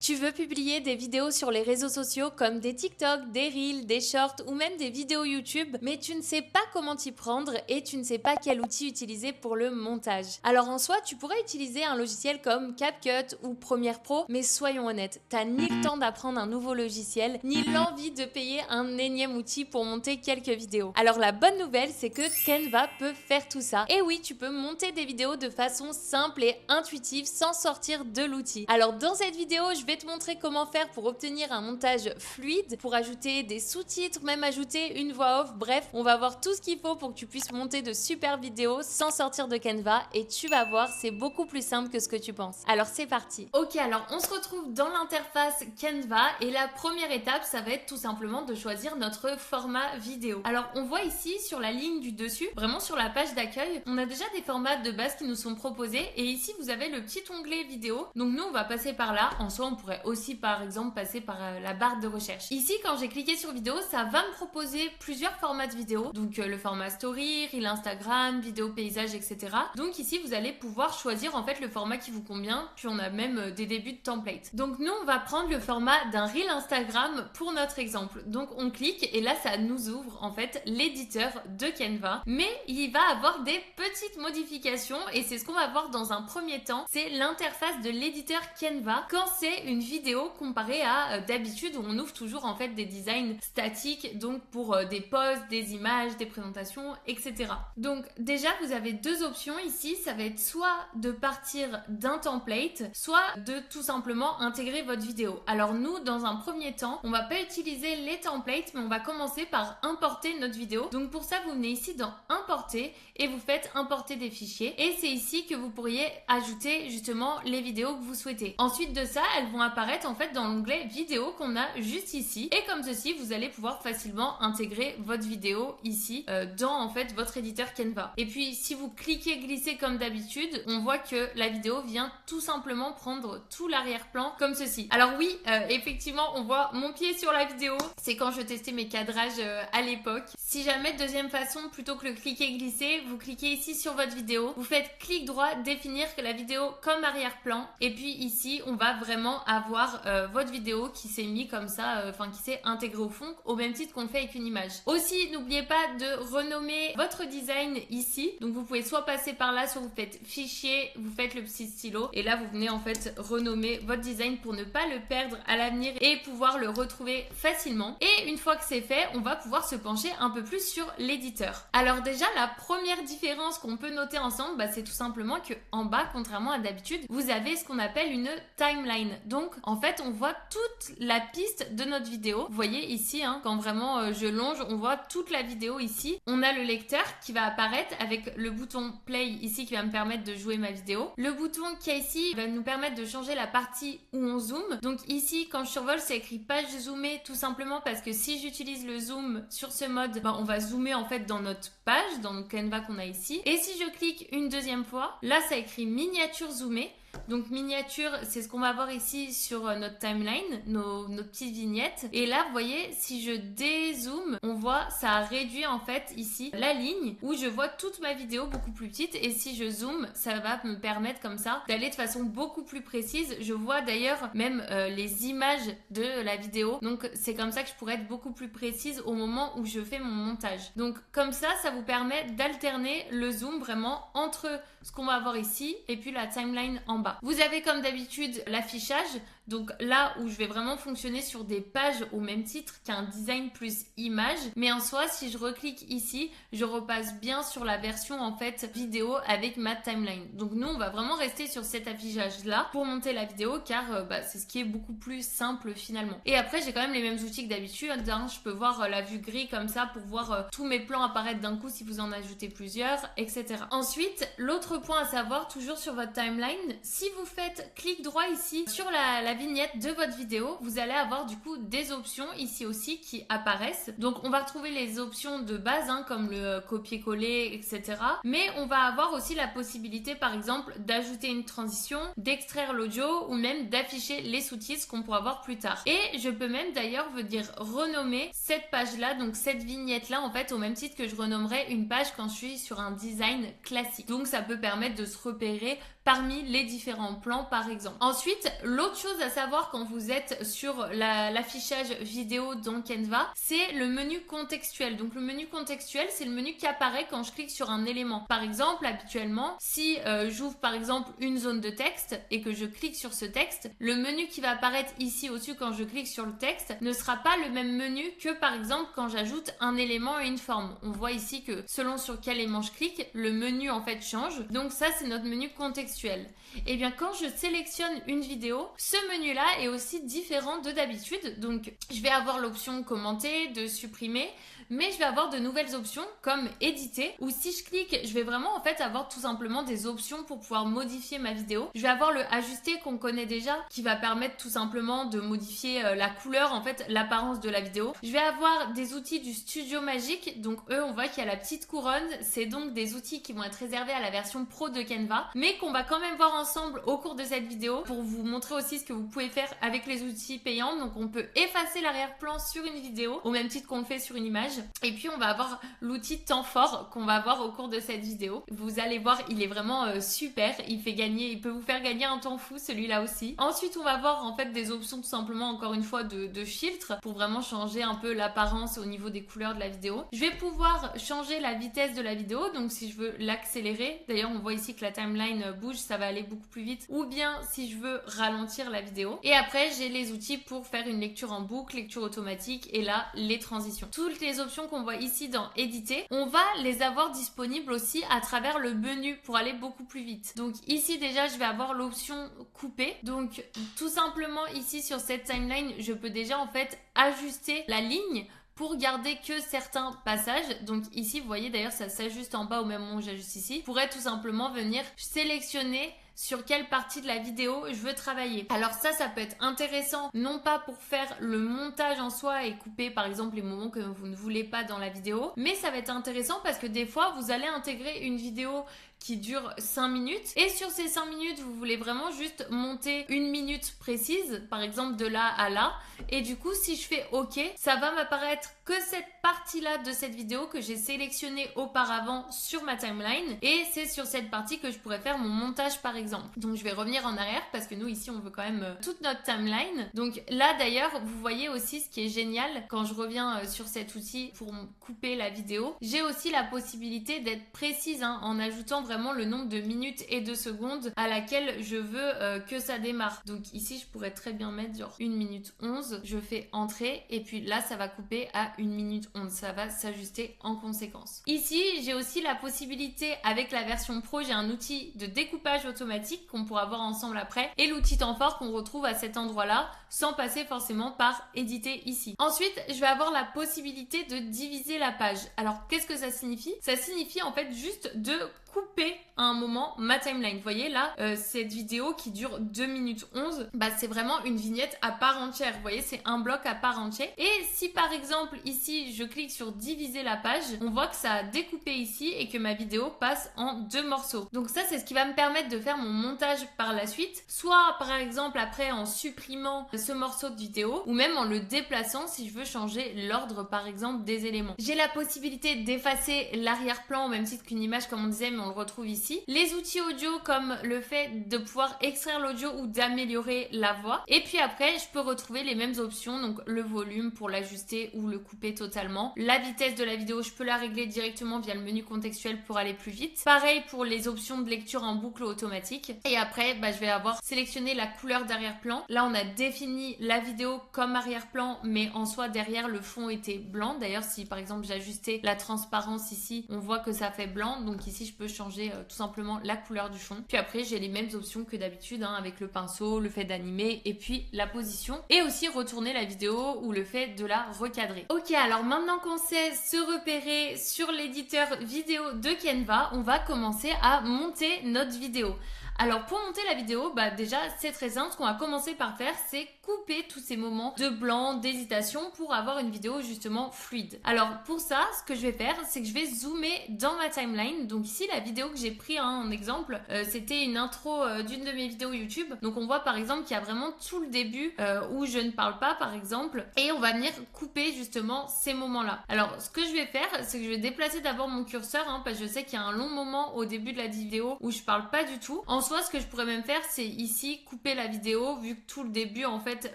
Tu veux publier des vidéos sur les réseaux sociaux comme des TikTok, des Reels, des Shorts ou même des vidéos YouTube, mais tu ne sais pas comment t'y prendre et tu ne sais pas quel outil utiliser pour le montage. Alors en soi, tu pourrais utiliser un logiciel comme CapCut ou Premiere Pro, mais soyons honnêtes, t'as ni le temps d'apprendre un nouveau logiciel, ni l'envie de payer un énième outil pour monter quelques vidéos. Alors la bonne nouvelle, c'est que Canva peut faire tout ça. Et oui, tu peux monter des vidéos de façon simple et intuitive sans sortir de l'outil. Alors dans cette vidéo, je vais te montrer comment faire pour obtenir un montage fluide, pour ajouter des sous-titres, même ajouter une voix off. Bref, on va voir tout ce qu'il faut pour que tu puisses monter de super vidéos sans sortir de Canva et tu vas voir, c'est beaucoup plus simple que ce que tu penses. Alors c'est parti. Ok, alors on se retrouve dans l'interface Canva et la première étape, ça va être tout simplement de choisir notre format vidéo. Alors on voit ici sur la ligne du dessus, vraiment sur la page d'accueil, on a déjà des formats de base qui nous sont proposés et ici vous avez le petit onglet vidéo. Donc nous on va passer par là. En soi on pourrait aussi par exemple passer par la barre de recherche. Ici quand j'ai cliqué sur vidéo, ça va me proposer plusieurs formats de vidéo. Donc le format story, reel Instagram, vidéo paysage, etc. Donc ici vous allez pouvoir choisir en fait le format qui vous convient. Puis on a même des débuts de template. Donc nous on va prendre le format d'un reel Instagram pour notre exemple. Donc on clique et là ça nous ouvre en fait l'éditeur de Canva. Mais il va avoir des petites modifications et c'est ce qu'on va voir dans un premier temps. C'est l'interface de l'éditeur Canva quand c'est une vidéo comparée à d'habitude où on ouvre toujours en fait des designs statiques, donc pour des posts, des images, des présentations, etc. Donc déjà vous avez deux options ici, ça va être soit de partir d'un template, soit de tout simplement intégrer votre vidéo. Alors nous dans un premier temps, on va pas utiliser les templates, mais on va commencer par importer notre vidéo. Donc pour ça vous venez ici dans importer et vous faites importer des fichiers et c'est ici que vous pourriez ajouter justement les vidéos que vous souhaitez. Ensuite de ça, elles vont apparaître en fait dans l'onglet vidéo qu'on a juste ici et comme ceci, vous allez pouvoir facilement intégrer votre vidéo ici dans en fait votre éditeur Canva. Et puis si vous cliquez glisser comme d'habitude, on voit que la vidéo vient tout simplement prendre tout l'arrière-plan comme ceci. Alors oui, effectivement, on voit mon pied sur la vidéo. C'est quand je testais mes cadrages à l'époque. Si jamais deuxième façon, plutôt que le cliquer glisser, vous cliquez ici sur votre vidéo, vous faites clic droit, définir que la vidéo comme arrière-plan et puis ici, on va vraiment avoir votre vidéo qui s'est mis comme ça, qui s'est intégrée au fond, au même titre qu'on le fait avec une image. Aussi, n'oubliez pas de renommer votre design ici. Donc vous pouvez soit passer par là, soit vous faites fichier, vous faites le petit stylo et là vous venez en fait renommer votre design pour ne pas le perdre à l'avenir et pouvoir le retrouver facilement. Et une fois que c'est fait, on va pouvoir se pencher un peu plus sur l'éditeur. Alors déjà, la première différence qu'on peut noter ensemble, c'est tout simplement que en bas, contrairement à d'habitude, vous avez ce qu'on appelle une timeline. Donc en fait, on voit toute la piste de notre vidéo. Vous voyez ici, quand vraiment je longe, on voit toute la vidéo ici. On a le lecteur qui va apparaître avec le bouton play ici qui va me permettre de jouer ma vidéo. Le bouton qui est ici va nous permettre de changer la partie où on zoome. Donc ici, quand je survole, c'est écrit page zoomée tout simplement parce que si j'utilise le zoom sur ce mode, on va zoomer en fait dans notre page, dans le Canva qu'on a ici. Et si je clique une deuxième fois, là ça écrit miniature zoomée. Donc miniature, c'est ce qu'on va voir ici sur notre timeline, nos petites vignettes. Et là, vous voyez, si je dézoome, on voit, ça a réduit en fait ici la ligne où je vois toute ma vidéo beaucoup plus petite. Et si je zoome, ça va me permettre comme ça d'aller de façon beaucoup plus précise. Je vois d'ailleurs même les images de la vidéo. Donc c'est comme ça que je pourrais être beaucoup plus précise au moment où je fais mon montage. Donc comme ça vous permet d'alterner le zoom vraiment entre ce qu'on va avoir ici et puis la timeline en bas. Vous avez comme d'habitude l'affichage, donc là où je vais vraiment fonctionner sur des pages au même titre qu'un design plus image, mais en soi si je reclique ici, je repasse bien sur la version en fait vidéo avec ma timeline. Donc nous on va vraiment rester sur cet affichage là pour monter la vidéo car c'est ce qui est beaucoup plus simple finalement. Et après j'ai quand même les mêmes outils que d'habitude, je peux voir la vue gris comme ça pour voir tous mes plans apparaître d'un coup si vous en ajoutez plusieurs, etc. Ensuite, l'autre point à savoir, toujours sur votre timeline, si vous faites clic droit ici sur la vignette de votre vidéo, vous allez avoir du coup des options ici aussi qui apparaissent. Donc on va retrouver les options de base comme le copier-coller, etc. Mais on va avoir aussi la possibilité par exemple d'ajouter une transition, d'extraire l'audio ou même d'afficher les sous-titres qu'on pourra voir plus tard. Et je peux même d'ailleurs venir renommer cette page-là, donc cette vignette-là en fait au même titre que je renommerais une page quand je suis sur un design classique. Donc ça peut permettre de se repérer parmi les différents plans par exemple. Ensuite, l'autre chose à savoir quand vous êtes sur l'affichage vidéo dans Canva, c'est le menu contextuel. Donc le menu contextuel, c'est le menu qui apparaît quand je clique sur un élément. Par exemple, habituellement, si j'ouvre par exemple une zone de texte et que je clique sur ce texte, le menu qui va apparaître ici au-dessus quand je clique sur le texte ne sera pas le même menu que par exemple quand j'ajoute un élément et une forme. On voit ici que selon sur quel élément je clique, le menu en fait change. Donc ça, c'est notre menu contextuel. Et bien quand je sélectionne une vidéo, ce menu-là est aussi différent de d'habitude. Donc je vais avoir l'option commenter, de supprimer, mais je vais avoir de nouvelles options comme éditer, ou si je clique, je vais vraiment en fait avoir tout simplement des options pour pouvoir modifier ma vidéo. Je vais avoir le ajuster qu'on connaît déjà, qui va permettre tout simplement de modifier la couleur, en fait l'apparence de la vidéo. Je vais avoir des outils du Studio Magique, donc eux on voit qu'il y a la petite couronne, c'est donc des outils qui vont être réservés à la version pro de Canva, mais qu'on va quand même voir ensemble au cours de cette vidéo pour vous montrer aussi ce que vous pouvez faire avec les outils payants. Donc on peut effacer l'arrière-plan sur une vidéo, au même titre qu'on le fait sur une image. Et puis on va avoir l'outil temps fort qu'on va avoir au cours de cette vidéo. Vous allez voir, il est vraiment super. Il peut vous faire gagner un temps fou, celui-là aussi. Ensuite, on va avoir en fait des options tout simplement, encore une fois, de filtre pour vraiment changer un peu l'apparence au niveau des couleurs de la vidéo. Je vais pouvoir changer la vitesse de la vidéo. Donc si je veux l'accélérer, d'ailleurs on voit ici que la timeline bouge, ça va aller beaucoup plus vite. Ou bien si je veux ralentir la vidéo. Et après, j'ai les outils pour faire une lecture en boucle, lecture automatique et là, les transitions. Toutes les options qu'on voit ici dans éditer, on va les avoir disponibles aussi à travers le menu pour aller beaucoup plus vite. Donc ici déjà, je vais avoir l'option couper. Donc tout simplement ici sur cette timeline, je peux déjà en fait ajuster la ligne pour garder que certains passages. Donc ici, vous voyez d'ailleurs, ça s'ajuste en bas au même moment où j'ajuste ici. Je pourrais tout simplement venir sélectionner sur quelle partie de la vidéo je veux travailler. Alors ça peut être intéressant, non pas pour faire le montage en soi et couper par exemple les moments que vous ne voulez pas dans la vidéo, mais ça va être intéressant parce que des fois, vous allez intégrer une vidéo qui dure 5 minutes et sur ces 5 minutes, vous voulez vraiment juste monter une minute précise, par exemple de là à là, et du coup, si je fais OK, ça va m'apparaître que cette partie-là de cette vidéo que j'ai sélectionnée auparavant sur ma timeline, et c'est sur cette partie que je pourrais faire mon montage par exemple. Donc je vais revenir en arrière parce que nous ici on veut quand même toute notre timeline. Donc là d'ailleurs, vous voyez aussi ce qui est génial quand je reviens sur cet outil pour couper la vidéo, j'ai aussi la possibilité d'être précise en ajoutant vraiment le nombre de minutes et de secondes à laquelle je veux que ça démarre. Donc ici je pourrais très bien mettre genre 1 minute 11, je fais entrer et puis là ça va couper à 1 minute 11, ça va s'ajuster en conséquence. Ici j'ai aussi la possibilité, avec la version pro, j'ai un outil de découpage automatique qu'on pourra voir ensemble après et l'outil temps fort qu'on retrouve à cet endroit là sans passer forcément par éditer ici. Ensuite je vais avoir la possibilité de diviser la page. Alors qu'est-ce que ça signifie? Ça signifie en fait juste de couper à un moment ma timeline. Vous voyez là, cette vidéo qui dure 2 minutes 11, c'est vraiment une vignette à part entière. Vous voyez, c'est un bloc à part entière. Et si par exemple ici, je clique sur diviser la page, on voit que ça a découpé ici et que ma vidéo passe en 2 morceaux. Donc ça, c'est ce qui va me permettre de faire mon montage par la suite, soit par exemple après en supprimant ce morceau de vidéo ou même en le déplaçant si je veux changer l'ordre par exemple des éléments. J'ai la possibilité d'effacer l'arrière-plan au même titre qu'une image comme on disait, mais on le retrouve ici. Les outils audio comme le fait de pouvoir extraire l'audio ou d'améliorer la voix. Et puis après, je peux retrouver les mêmes options, donc le volume pour l'ajuster ou le couper totalement. La vitesse de la vidéo, je peux la régler directement via le menu contextuel pour aller plus vite. Pareil pour les options de lecture en boucle automatique. Et après, je vais avoir sélectionné la couleur d'arrière-plan. Là, on a défini la vidéo comme arrière-plan, mais en soi, derrière, le fond était blanc. D'ailleurs, si par exemple j'ajustais la transparence ici, on voit que ça fait blanc. Donc ici, je peux changer tout simplement la couleur du fond. Puis après, j'ai les mêmes options que d'habitude avec le pinceau, le fait d'animer et puis la position. Et aussi retourner la vidéo ou le fait de la recadrer. Ok, alors maintenant qu'on sait se repérer sur l'éditeur vidéo de Canva, on va commencer à monter notre vidéo. Alors pour monter la vidéo, déjà c'est très simple. Ce qu'on va commencer par faire, c'est couper tous ces moments de blanc, d'hésitation pour avoir une vidéo justement fluide. Alors pour ça, ce que je vais faire, c'est que je vais zoomer dans ma timeline. Donc ici, la vidéo que j'ai pris en exemple, c'était une intro d'une de mes vidéos YouTube. Donc on voit par exemple qu'il y a vraiment tout le début où je ne parle pas par exemple. Et on va venir couper justement ces moments-là. Alors ce que je vais faire, c'est que je vais déplacer d'abord mon curseur parce que je sais qu'il y a un long moment au début de la vidéo où je parle pas du tout. Ensuite, soi, ce que je pourrais même faire, c'est ici couper la vidéo, vu que tout le début en fait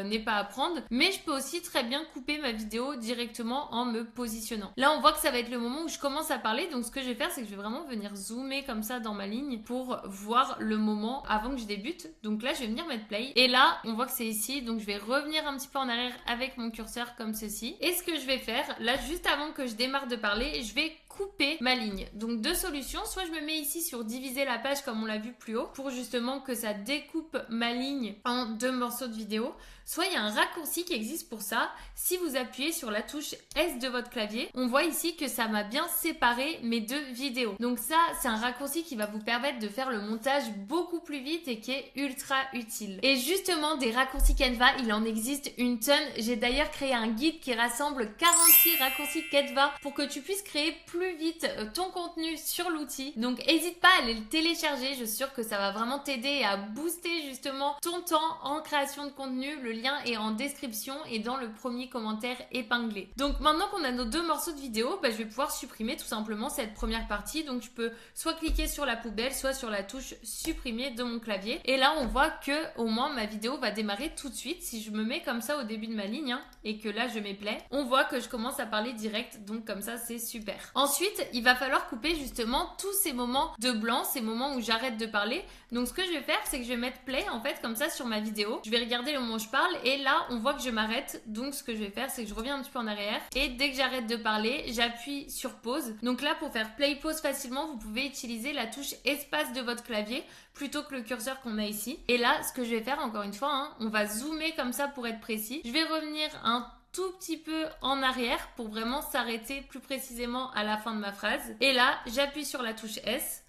n'est pas à prendre. Mais je peux aussi très bien couper ma vidéo directement en me positionnant. Là, on voit que ça va être le moment où je commence à parler. Donc ce que je vais faire, c'est que je vais vraiment venir zoomer comme ça dans ma ligne pour voir le moment avant que je débute. Donc là, je vais venir mettre play. Et là, on voit que c'est ici. Donc je vais revenir un petit peu en arrière avec mon curseur comme ceci. Et ce que je vais faire, là, juste avant que je démarre de parler, je vais couper ma ligne. Donc deux solutions, soit je me mets ici sur diviser la page comme on l'a vu plus haut pour justement que ça découpe ma ligne en deux morceaux de vidéo, soit il y a un raccourci qui existe pour ça. Si vous appuyez sur la touche S de votre clavier, on voit ici que ça m'a bien séparé mes deux vidéos. Donc ça, c'est un raccourci qui va vous permettre de faire le montage beaucoup plus vite et qui est ultra utile. Et justement, des raccourcis Canva, il en existe une tonne. J'ai d'ailleurs créé un guide qui rassemble 46 raccourcis Canva pour que tu puisses créer plus vite ton contenu sur l'outil. Donc n'hésite pas à aller le télécharger, je suis sûre que ça va vraiment t'aider à booster justement ton temps en création de contenu. Le lien est en description et dans le premier commentaire épinglé. Donc maintenant qu'on a nos deux morceaux de vidéo, je vais pouvoir supprimer tout simplement cette première partie. Donc je peux soit cliquer sur la poubelle, soit sur la touche supprimer de mon clavier. Et là on voit que au moins ma vidéo va démarrer tout de suite. Si je me mets comme ça au début de ma ligne et que là je mets play, on voit que je commence à parler direct. Donc comme ça c'est super. Ensuite, il va falloir couper justement tous ces moments de blanc, ces moments où j'arrête de parler. Donc ce que je vais faire, c'est que je vais mettre play en fait comme ça sur ma vidéo. Je vais regarder le moment où je parle et là, on voit que je m'arrête. Donc ce que je vais faire, c'est que je reviens un petit peu en arrière et dès que j'arrête de parler, j'appuie sur pause. Donc là, pour faire play pause facilement, vous pouvez utiliser la touche espace de votre clavier plutôt que le curseur qu'on a ici. Et là, ce que je vais faire encore une fois, on va zoomer comme ça pour être précis. Je vais revenir un tout petit peu en arrière pour vraiment s'arrêter plus précisément à la fin de ma phrase. Et là, j'appuie sur la touche S.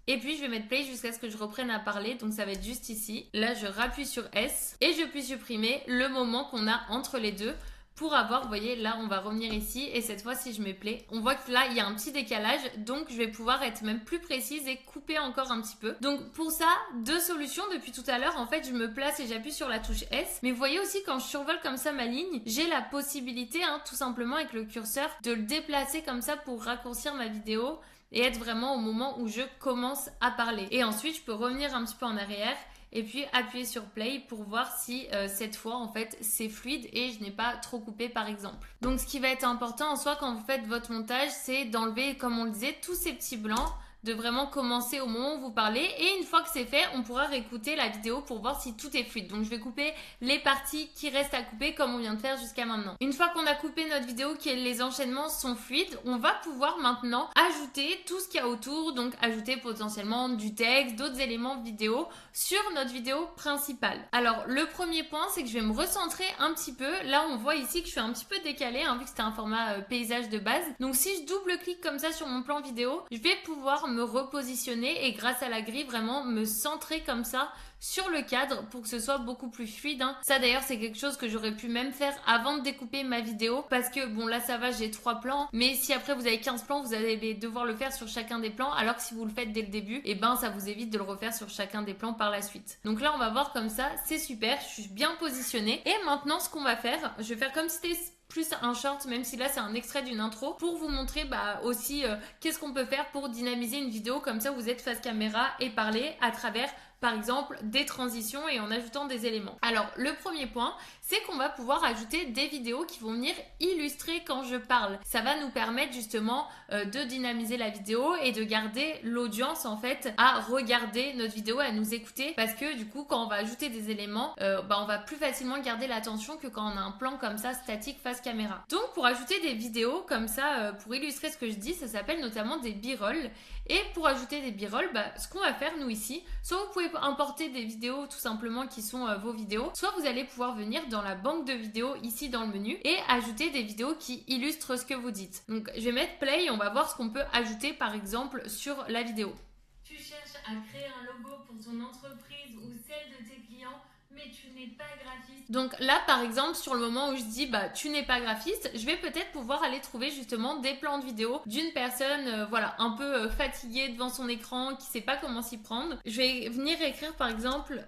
Et puis je vais mettre play jusqu'à ce que je reprenne à parler. Donc ça va être juste ici. Là, je rappuie sur S et je puis supprimer le moment qu'on a entre les deux. Pour avoir, vous voyez, là on va revenir ici et cette fois si je mets play, on voit que là il y a un petit décalage, donc je vais pouvoir être même plus précise et couper encore un petit peu. Donc pour ça, deux solutions. Depuis tout à l'heure, en fait je me place et j'appuie sur la touche S, mais vous voyez aussi quand je survole comme ça ma ligne, j'ai la possibilité tout simplement avec le curseur de le déplacer comme ça pour raccourcir ma vidéo et être vraiment au moment où je commence à parler. Et ensuite je peux revenir un petit peu en arrière et puis appuyer sur play pour voir si cette fois en fait c'est fluide et je n'ai pas trop coupé par exemple. Donc ce qui va être important en soi quand vous faites votre montage, c'est d'enlever, comme on le disait, tous ces petits blancs, de vraiment commencer au moment où vous parlez et une fois que c'est fait, on pourra réécouter la vidéo pour voir si tout est fluide. Donc je vais couper les parties qui restent à couper comme on vient de faire jusqu'à maintenant. Une fois qu'on a coupé notre vidéo, que les enchaînements sont fluides, on va pouvoir maintenant ajouter tout ce qu'il y a autour, donc ajouter potentiellement du texte, d'autres éléments vidéo sur notre vidéo principale. Alors le premier point, c'est que je vais me recentrer un petit peu. Là on voit ici que je suis un petit peu décalée vu que c'était un format paysage de base. Donc si je double-clique comme ça sur mon plan vidéo, je vais pouvoir me repositionner et grâce à la grille vraiment me centrer comme ça sur le cadre pour que ce soit beaucoup plus fluide. Ça d'ailleurs c'est quelque chose que j'aurais pu même faire avant de découper ma vidéo parce que bon là ça va, j'ai 3 plans, mais si après vous avez 15 plans vous allez devoir le faire sur chacun des plans, alors que si vous le faites dès le début, et ça vous évite de le refaire sur chacun des plans par la suite. Donc là on va voir comme ça, c'est super, je suis bien positionnée. Et maintenant ce qu'on va faire, je vais faire comme si c'était plus un short, même si là c'est un extrait d'une intro, pour vous montrer aussi qu'est-ce qu'on peut faire pour dynamiser une vidéo comme ça vous êtes face caméra et parler à travers par exemple des transitions et en ajoutant des éléments. Alors le premier point, c'est qu'on va pouvoir ajouter des vidéos qui vont venir illustrer quand je parle. Ça va nous permettre justement de dynamiser la vidéo et de garder l'audience en fait à regarder notre vidéo, à nous écouter, parce que du coup quand on va ajouter des éléments, on va plus facilement garder l'attention que quand on a un plan comme ça statique face caméra. Donc pour ajouter des vidéos comme ça, pour illustrer ce que je dis, ça s'appelle notamment des b-rolls. Et pour ajouter des b-rolls, ce qu'on va faire nous ici, soit vous pouvez importer des vidéos tout simplement qui sont vos vidéos, soit vous allez pouvoir venir dans la banque de vidéos ici dans le menu et ajouter des vidéos qui illustrent ce que vous dites. Donc je vais mettre play et on va voir ce qu'on peut ajouter par exemple sur la vidéo. Tu cherches à créer un logo pour ton entreprise ou celle de tes clients, mais mais tu n'es pas graphiste. Donc là, par exemple, sur le moment où je dis bah tu n'es pas graphiste, je vais peut-être pouvoir aller trouver justement des plans de vidéo d'une personne voilà, un peu fatiguée devant son écran, qui sait pas comment s'y prendre. Je vais venir écrire par exemple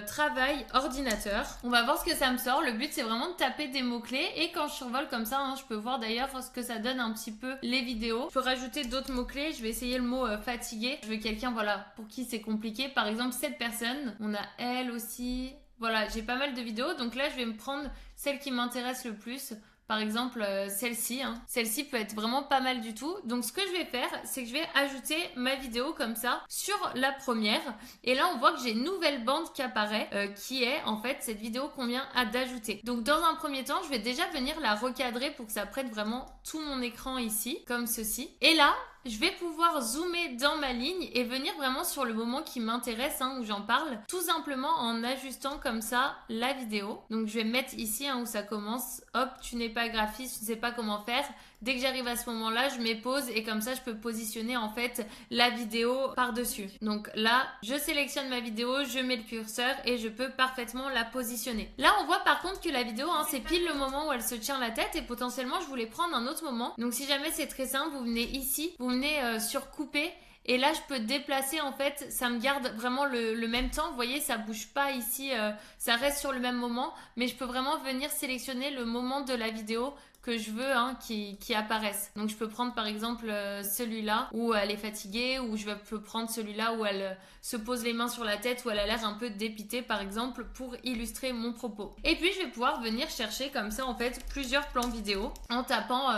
travail ordinateur. On va voir ce que ça me sort. Le but c'est vraiment de taper des mots-clés et quand je survole comme ça, hein, je peux voir d'ailleurs ce que ça donne un petit peu les vidéos. Je peux rajouter d'autres mots-clés. Je vais essayer le mot fatigué. Je veux quelqu'un voilà, pour qui c'est compliqué. Par exemple cette personne, on a elle aussi. Voilà, j'ai pas mal de vidéos, donc là je vais me prendre celle qui m'intéresse le plus. Par exemple, celle-ci. Hein. Celle-ci peut être vraiment pas mal du tout. Donc ce que je vais faire, c'est que je vais ajouter ma vidéo comme ça sur la première. Et là, on voit que j'ai une nouvelle bande qui apparaît, qui est en fait cette vidéo qu'on vient d'ajouter. Donc dans un premier temps, je vais déjà venir la recadrer pour que ça prenne vraiment tout mon écran ici, comme ceci. Et là, je vais pouvoir zoomer dans ma ligne et venir vraiment sur le moment qui m'intéresse, hein, où j'en parle, tout simplement en ajustant comme ça la vidéo. Donc je vais mettre ici hein, où ça commence, hop, tu n'es pas graphiste, je ne sais pas comment faire. Dès que j'arrive à ce moment-là, je mets pause et comme ça, je peux positionner en fait la vidéo par-dessus. Donc là, je sélectionne ma vidéo, je mets le curseur et je peux parfaitement la positionner. Là, on voit par contre que la vidéo, hein, c'est pile le moment où elle se tient la tête et potentiellement, je voulais prendre un autre moment. Donc si jamais c'est très simple, vous venez ici, vous venez sur couper. Et là, je peux déplacer, en fait, ça me garde vraiment le même temps. Vous voyez, ça bouge pas ici, ça reste sur le même moment. Mais je peux vraiment venir sélectionner le moment de la vidéo que je veux hein, qui apparaisse. Donc je peux prendre par exemple celui-là où elle est fatiguée, ou je peux prendre celui-là où elle se pose les mains sur la tête, où elle a l'air un peu dépitée par exemple, pour illustrer mon propos. Et puis je vais pouvoir venir chercher comme ça en fait plusieurs plans vidéo en tapant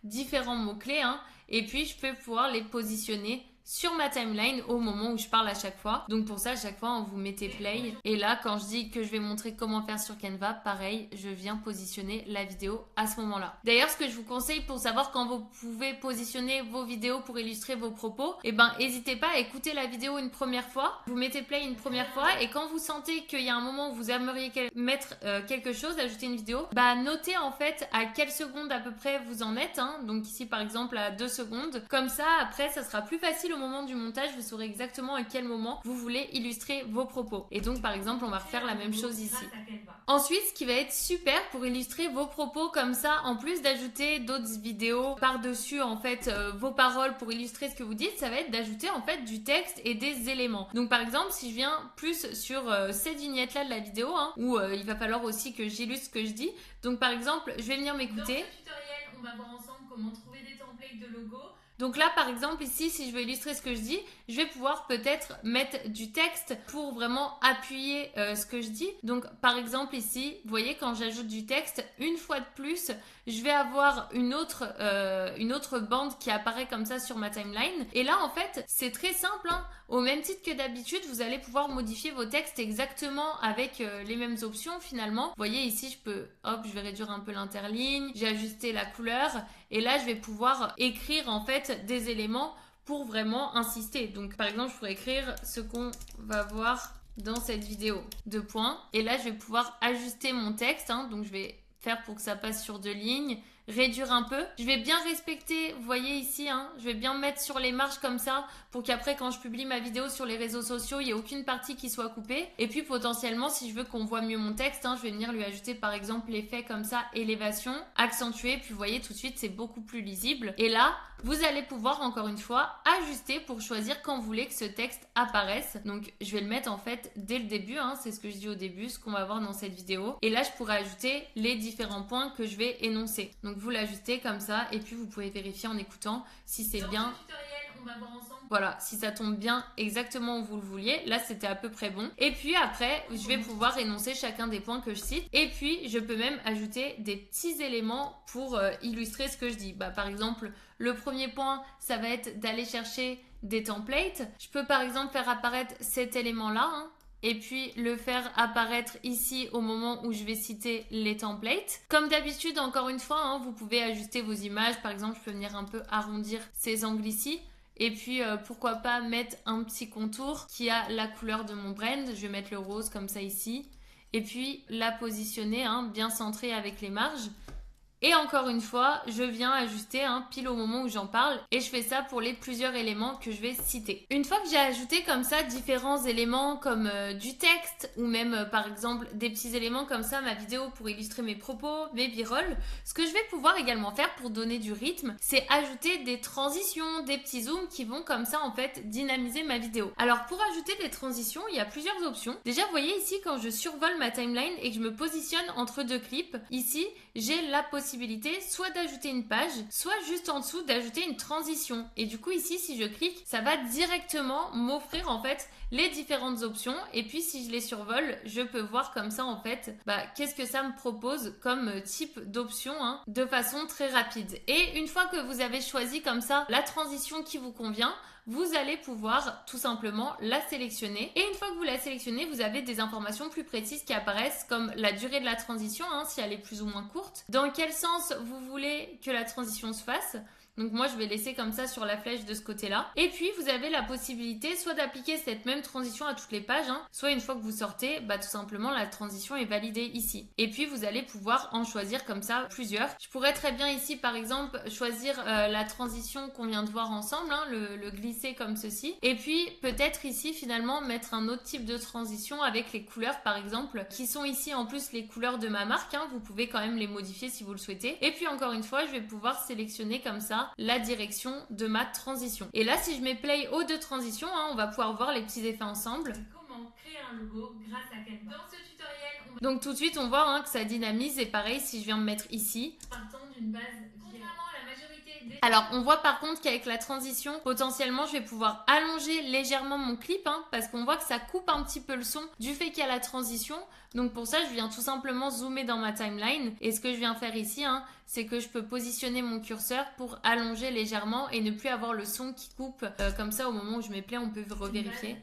différents mots-clés hein, et puis je peux pouvoir les positionner sur ma timeline au moment où je parle à chaque fois. Donc pour ça, à chaque fois, vous mettez play. Et là, quand je dis que je vais montrer comment faire sur Canva, pareil, je viens positionner la vidéo à ce moment-là. D'ailleurs, ce que je vous conseille pour savoir quand vous pouvez positionner vos vidéos pour illustrer vos propos, eh ben, n'hésitez pas à écouter la vidéo une première fois. Vous mettez play une première fois et quand vous sentez qu'il y a un moment où vous aimeriez mettre quelque chose, ajouter une vidéo, bah notez en fait à quelle seconde à peu près vous en êtes. Hein. Donc ici, par exemple, à 2 secondes. Comme ça, après, ça sera plus facile au moment du montage, vous saurez exactement à quel moment vous voulez illustrer vos propos. Et donc par exemple, on va refaire la même chose ici. Ensuite, ce qui va être super pour illustrer vos propos comme ça, en plus d'ajouter d'autres vidéos par-dessus en fait vos paroles pour illustrer ce que vous dites, ça va être d'ajouter en fait du texte et des éléments. Donc par exemple, si je viens plus sur cette vignette là de la vidéo, hein, où il va falloir aussi que j'illustre ce que je dis. Donc par exemple, je vais venir m'écouter. Dans ce tutoriel, on va voir ensemble comment trouver des templates de logos. Donc là, par exemple, ici, si je veux illustrer ce que je dis, je vais pouvoir peut-être mettre du texte pour vraiment appuyer ce que je dis. Donc, par exemple, ici, vous voyez, quand j'ajoute du texte, une fois de plus, je vais avoir une autre bande qui apparaît comme ça sur ma timeline. Et là, en fait, c'est très simple, hein. Au même titre que d'habitude, vous allez pouvoir modifier vos textes exactement avec les mêmes options finalement. Vous voyez ici, je vais réduire un peu l'interligne, j'ai ajusté la couleur et là, je vais pouvoir écrire en fait des éléments pour vraiment insister. Donc par exemple, je pourrais écrire ce qu'on va voir dans cette vidéo. 2 points. Et là, je vais pouvoir ajuster mon texte. Hein. Donc je vais faire pour que ça passe sur 2 lignes. Réduire un peu. Je vais bien respecter, vous voyez ici, hein, je vais bien mettre sur les marges comme ça pour qu'après quand je publie ma vidéo sur les réseaux sociaux, il n'y ait aucune partie qui soit coupée. Et puis potentiellement, si je veux qu'on voit mieux mon texte, hein, je vais venir lui ajouter par exemple l'effet comme ça, élévation, accentuer, puis vous voyez tout de suite c'est beaucoup plus lisible. Et là, vous allez pouvoir encore une fois ajuster pour choisir quand vous voulez que ce texte apparaisse. Donc je vais le mettre en fait dès le début, hein, c'est ce que je dis au début, ce qu'on va voir dans cette vidéo. Et là, je pourrais ajouter les différents points que je vais énoncer. Donc vous l'ajustez comme ça et puis vous pouvez vérifier en écoutant si c'est bien. On va voir ensemble. Voilà, si ça tombe bien exactement où vous le vouliez. Là, c'était à peu près bon. Et puis après, je vais pouvoir énoncer chacun des points que je cite. Et puis, je peux même ajouter des petits éléments pour illustrer ce que je dis. Bah, par exemple, le premier point, ça va être d'aller chercher des templates. Je peux par exemple faire apparaître cet élément-là, hein, et puis le faire apparaître ici au moment où je vais citer les templates. Comme d'habitude, encore une fois, hein, vous pouvez ajuster vos images. Par exemple, je peux venir un peu arrondir ces angles ici. Et puis, pourquoi pas mettre un petit contour qui a la couleur de mon brand. Je vais mettre le rose comme ça ici. Et puis, la positionner, hein, bien centrée avec les marges. Et encore une fois, je viens ajuster pile au moment où j'en parle et je fais ça pour les plusieurs éléments que je vais citer. Une fois que j'ai ajouté comme ça différents éléments comme du texte ou même par exemple des petits éléments comme ça, ma vidéo pour illustrer mes propos, mes b-rolls, ce que je vais pouvoir également faire pour donner du rythme, c'est ajouter des transitions, des petits zooms qui vont comme ça en fait dynamiser ma vidéo. Alors pour ajouter des transitions, il y a plusieurs options. Déjà vous voyez ici quand je survole ma timeline et que je me positionne entre deux clips, ici j'ai la possibilité soit d'ajouter une page, soit juste en dessous d'ajouter une transition. Et du coup ici, si je clique, ça va directement m'offrir en fait les différentes options. Et puis si je les survole, je peux voir comme ça en fait, qu'est-ce que ça me propose comme type d'option de façon très rapide. Et une fois que vous avez choisi comme ça la transition qui vous convient, vous allez pouvoir tout simplement la sélectionner. Et une fois que vous la sélectionnez, vous avez des informations plus précises qui apparaissent comme la durée de la transition, si elle est plus ou moins courte, dans quel sens vous voulez que la transition se fasse. Donc moi je vais laisser comme ça sur la flèche de ce côté-là. Et puis vous avez la possibilité soit d'appliquer cette même transition à toutes les pages, soit une fois que vous sortez, tout simplement la transition est validée ici. Et puis vous allez pouvoir en choisir comme ça plusieurs. Je pourrais très bien ici par exemple choisir la transition qu'on vient de voir ensemble, le glisser comme ceci. Et puis peut-être ici finalement mettre un autre type de transition avec les couleurs par exemple, qui sont ici en plus les couleurs de ma marque. Vous pouvez quand même les modifier si vous le souhaitez. Et puis encore une fois, je vais pouvoir sélectionner comme ça la direction de ma transition. Et là, si je mets play aux deux transitions, on va pouvoir voir les petits effets ensemble. Comment créer un logo grâce à Canva. Dans ce tutoriel, donc tout de suite, on voit que ça dynamise. Et pareil, si je viens me mettre ici, partant d'une base alors, on voit par contre qu'avec la transition, potentiellement, je vais pouvoir allonger légèrement mon clip parce qu'on voit que ça coupe un petit peu le son du fait qu'il y a la transition. Donc pour ça, je viens tout simplement zoomer dans ma timeline. Et ce que je viens faire ici, c'est que je peux positionner mon curseur pour allonger légèrement et ne plus avoir le son qui coupe. Comme ça, au moment où je mets play, on peut revérifier.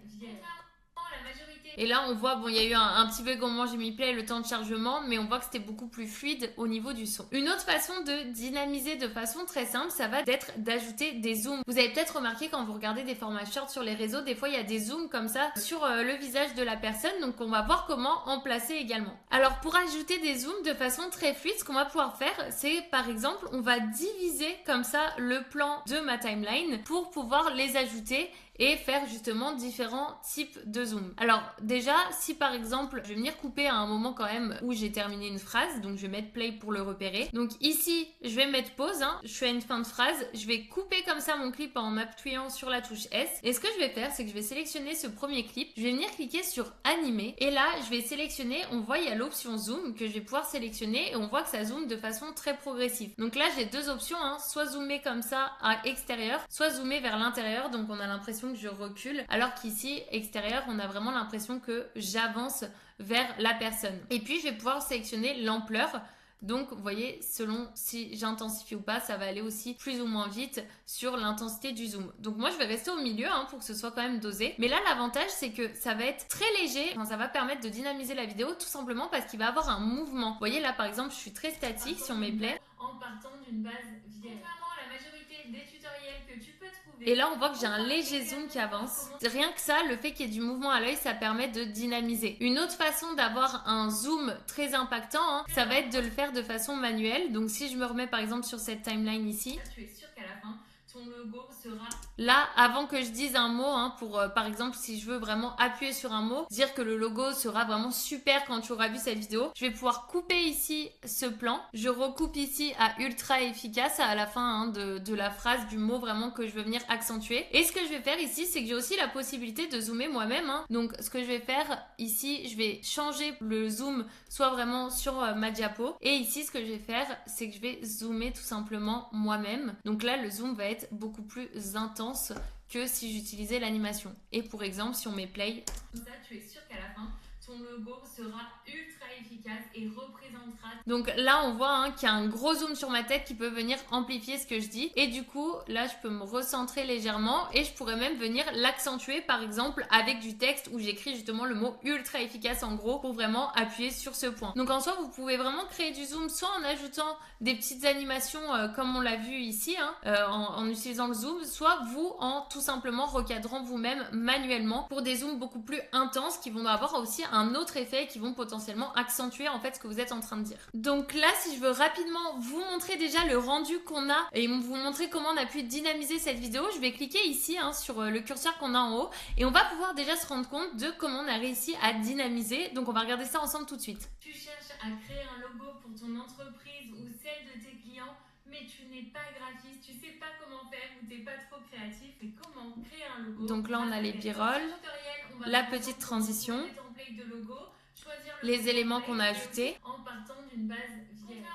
Et là, on voit, il y a eu un petit bug au moment où j'ai mis play, le temps de chargement, mais on voit que c'était beaucoup plus fluide au niveau du son. Une autre façon de dynamiser de façon très simple, ça va être d'ajouter des zooms. Vous avez peut-être remarqué quand vous regardez des formats short sur les réseaux, des fois il y a des zooms comme ça sur le visage de la personne, donc on va voir comment en placer également. Alors pour ajouter des zooms de façon très fluide, ce qu'on va pouvoir faire, c'est par exemple, on va diviser comme ça le plan de ma timeline pour pouvoir les ajouter et faire justement différents types de zoom. Alors déjà, si par exemple, je vais venir couper à un moment quand même où j'ai terminé une phrase, donc je vais mettre play pour le repérer. Donc ici, je vais mettre pause, je suis à une fin de phrase, je vais couper comme ça mon clip en appuyant sur la touche S. Et ce que je vais faire, c'est que je vais sélectionner ce premier clip, je vais venir cliquer sur animer et là, je vais sélectionner, on voit il y a l'option zoom que je vais pouvoir sélectionner et on voit que ça zoome de façon très progressive. Donc là, j'ai deux options, soit zoomer comme ça à extérieur, soit zoomer vers l'intérieur, donc on a l'impression que je recule, alors qu'ici, extérieur, on a vraiment l'impression que j'avance vers la personne. Et puis, je vais pouvoir sélectionner l'ampleur. Donc, vous voyez, selon si j'intensifie ou pas, ça va aller aussi plus ou moins vite sur l'intensité du zoom. Donc, moi, je vais rester au milieu pour que ce soit quand même dosé. Mais là, l'avantage, c'est que ça va être très léger. Enfin, ça va permettre de dynamiser la vidéo tout simplement parce qu'il va avoir un mouvement. Vous voyez, là, par exemple, je suis très statique si on met play. En partant d'une base vierge. Contrairement à la majorité des tutoriels que tu peux trouver. Et là, on voit que j'ai un léger zoom qui avance. Rien que ça, le fait qu'il y ait du mouvement à l'œil, ça permet de dynamiser. Une autre façon d'avoir un zoom très impactant, ça va être de le faire de façon manuelle. Donc, si je me remets par exemple sur cette timeline ici, tu es sûr qu'à la fin, ton logo sera là avant que je dise un mot pour par exemple si je veux vraiment appuyer sur un mot, dire que le logo sera vraiment super quand tu auras vu cette vidéo, je vais pouvoir couper ici ce plan, je recoupe ici à ultra efficace à la fin de la phrase, du mot vraiment que je veux venir accentuer. Et ce que je vais faire ici, c'est que j'ai aussi la possibilité de zoomer moi-même. Donc ce que je vais faire ici, je vais changer le zoom soit vraiment sur ma diapo, et ici ce que je vais faire, c'est que je vais zoomer tout simplement moi-même. Donc là le zoom va être beaucoup plus intense que si j'utilisais l'animation. Et pour exemple, si on met play, comme ça, tu es sûr qu'à la fin, ton logo sera ultra efficace et représentera. Donc là, on voit qu'il y a un gros zoom sur ma tête qui peut venir amplifier ce que je dis. Et du coup, là, je peux me recentrer légèrement et je pourrais même venir l'accentuer, par exemple, avec du texte où j'écris justement le mot ultra efficace en gros pour vraiment appuyer sur ce point. Donc en soi, vous pouvez vraiment créer du zoom soit en ajoutant des petites animations comme on l'a vu ici, en utilisant le zoom, soit vous en tout simplement recadrant vous-même manuellement pour des zooms beaucoup plus intenses qui vont avoir aussi un autre effet qui vont potentiellement accentuer en fait ce que vous êtes en train de dire. Donc là, si je veux rapidement vous montrer déjà le rendu qu'on a et vous montrer comment on a pu dynamiser cette vidéo, je vais cliquer ici sur le curseur qu'on a en haut et on va pouvoir déjà se rendre compte de comment on a réussi à dynamiser. Donc on va regarder ça ensemble tout de suite. Tu cherches à créer un logo pour ton entreprise ou celle de tes clients, mais tu n'es pas graphiste, tu sais pas comment faire ou tu n'es pas trop créatif et comment créer un logo. Donc là on a les b-rolls, la petite transition, les éléments qu'on a ajoutés en partant d'une base vierge.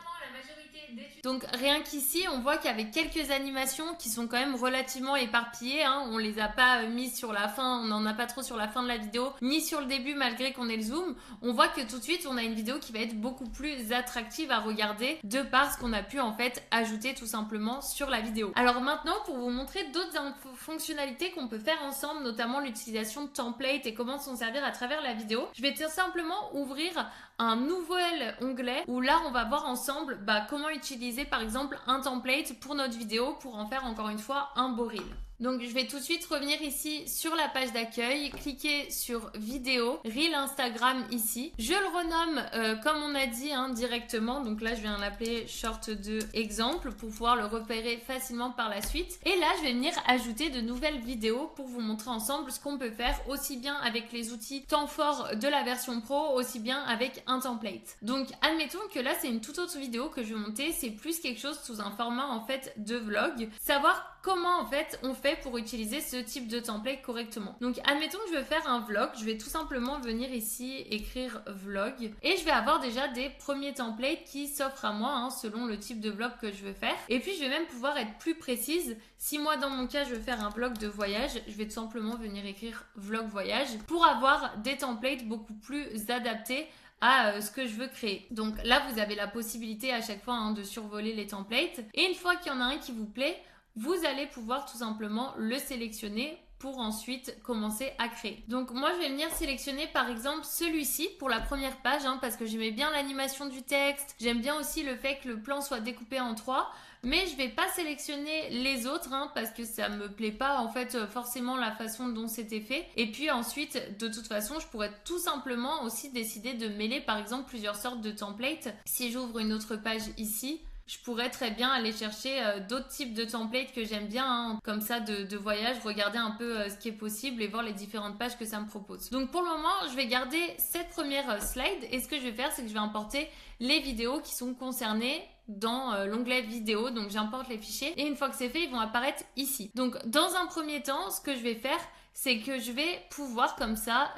Donc rien qu'ici, on voit qu'avec quelques animations qui sont quand même relativement éparpillées, on les a pas mis sur la fin, on n'en a pas trop sur la fin de la vidéo, ni sur le début malgré qu'on ait le zoom, on voit que tout de suite on a une vidéo qui va être beaucoup plus attractive à regarder de par ce qu'on a pu en fait ajouter tout simplement sur la vidéo. Alors maintenant, pour vous montrer d'autres fonctionnalités qu'on peut faire ensemble, notamment l'utilisation de templates et comment s'en servir à travers la vidéo, je vais tout simplement ouvrir un nouvel onglet où là on va voir ensemble comment utiliser par exemple un template pour notre vidéo pour en faire encore une fois un beau reel. Donc je vais tout de suite revenir ici sur la page d'accueil, cliquer sur vidéo, reel Instagram ici. Je le renomme comme on a dit directement, donc là je viens l'appeler short 2 exemple pour pouvoir le repérer facilement par la suite. Et là je vais venir ajouter de nouvelles vidéos pour vous montrer ensemble ce qu'on peut faire aussi bien avec les outils temps fort de la version pro, aussi bien avec un template. Donc admettons que là c'est une toute autre vidéo que je vais monter, c'est plus quelque chose sous un format en fait de vlog, savoir comment en fait on fait pour utiliser ce type de template correctement. Donc admettons que je veux faire un vlog, je vais tout simplement venir ici écrire vlog et je vais avoir déjà des premiers templates qui s'offrent à moi selon le type de vlog que je veux faire. Et puis je vais même pouvoir être plus précise. Si moi dans mon cas je veux faire un vlog de voyage, je vais tout simplement venir écrire vlog voyage pour avoir des templates beaucoup plus adaptés à ce que je veux créer. Donc là vous avez la possibilité à chaque fois de survoler les templates et une fois qu'il y en a un qui vous plaît, vous allez pouvoir tout simplement le sélectionner pour ensuite commencer à créer. Donc moi je vais venir sélectionner par exemple celui-ci pour la première page parce que j'aimais bien l'animation du texte, j'aime bien aussi le fait que le plan soit découpé en 3, mais je vais pas sélectionner les autres parce que ça me plaît pas en fait forcément la façon dont c'était fait. Et puis ensuite de toute façon je pourrais tout simplement aussi décider de mêler par exemple plusieurs sortes de templates. Si j'ouvre une autre page ici, je pourrais très bien aller chercher d'autres types de templates que j'aime bien, comme ça de voyage, regarder un peu ce qui est possible et voir les différentes pages que ça me propose. Donc pour le moment, je vais garder cette première slide et ce que je vais faire, c'est que je vais importer les vidéos qui sont concernées dans l'onglet vidéo. Donc j'importe les fichiers et une fois que c'est fait, ils vont apparaître ici. Donc dans un premier temps, ce que je vais faire, c'est que je vais pouvoir comme ça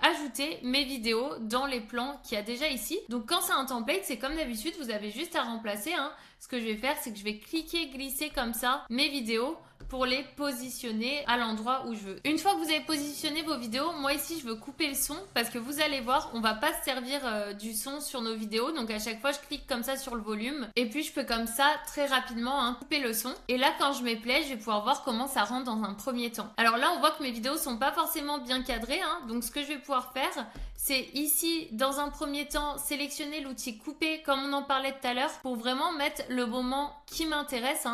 ajouter mes vidéos dans les plans qu'il y a déjà ici. Donc quand c'est un template, c'est comme d'habitude, vous avez juste à remplacer. Ce que je vais faire, c'est que je vais cliquer, glisser comme ça mes vidéos pour les positionner à l'endroit où je veux. Une fois que vous avez positionné vos vidéos, moi ici je veux couper le son parce que vous allez voir, on va pas se servir du son sur nos vidéos. Donc à chaque fois je clique comme ça sur le volume et puis je peux comme ça très rapidement couper le son. Et là quand je mets play, je vais pouvoir voir comment ça rentre dans un premier temps. Alors là on voit que mes vidéos sont pas forcément bien cadrées. Donc ce que je vais pouvoir faire, c'est ici dans un premier temps sélectionner l'outil couper comme on en parlait tout à l'heure pour vraiment mettre le moment qui m'intéresse.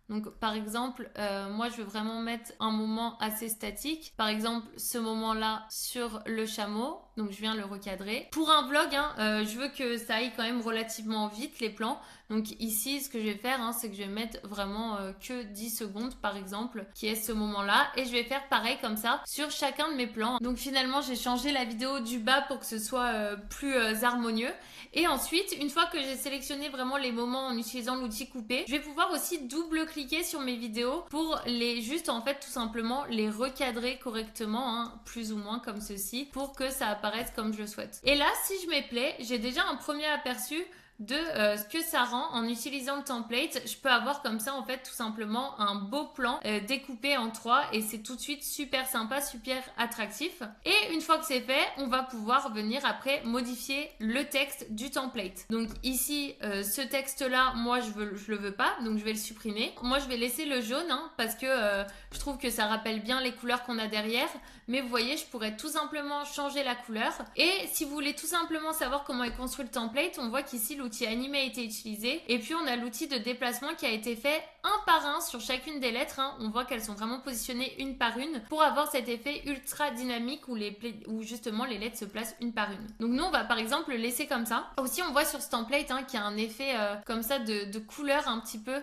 Donc par exemple, moi je veux vraiment mettre un moment assez statique. Par exemple, ce moment-là sur le chameau. Donc je viens le recadrer. Pour un vlog, je veux que ça aille quand même relativement vite les plans. Donc ici, ce que je vais faire, c'est que je vais mettre vraiment que 10 secondes par exemple, qui est ce moment-là. Et je vais faire pareil comme ça sur chacun de mes plans. Donc finalement, j'ai changé la vidéo du bas pour que ce soit plus harmonieux. Et ensuite, une fois que j'ai sélectionné vraiment les moments en utilisant l'outil couper, je vais pouvoir aussi double-cliquer sur mes vidéos pour les juste en fait tout simplement les recadrer correctement, plus ou moins comme ceci, pour que ça apparaisse comme je le souhaite. Et là, si je mets play, j'ai déjà un premier aperçu de ce que ça rend en utilisant le template. Je peux avoir comme ça en fait tout simplement un beau plan découpé en 3 et c'est tout de suite super sympa, super attractif. Et une fois que c'est fait, on va pouvoir venir après modifier le texte du template. Donc ici, ce texte là, moi je le veux pas, donc je vais le supprimer. Moi je vais laisser le jaune parce que je trouve que ça rappelle bien les couleurs qu'on a derrière. Mais vous voyez, je pourrais tout simplement changer la couleur. Et si vous voulez tout simplement savoir comment est construit le template, on voit qu'ici l'outil animé a été utilisé. Et puis on a l'outil de déplacement qui a été fait un par un sur chacune des lettres. On voit qu'elles sont vraiment positionnées une par une pour avoir cet effet ultra dynamique où justement les lettres se placent une par une. Donc nous on va par exemple le laisser comme ça. Aussi on voit sur ce template qu'il y a un effet comme ça de couleur un petit peu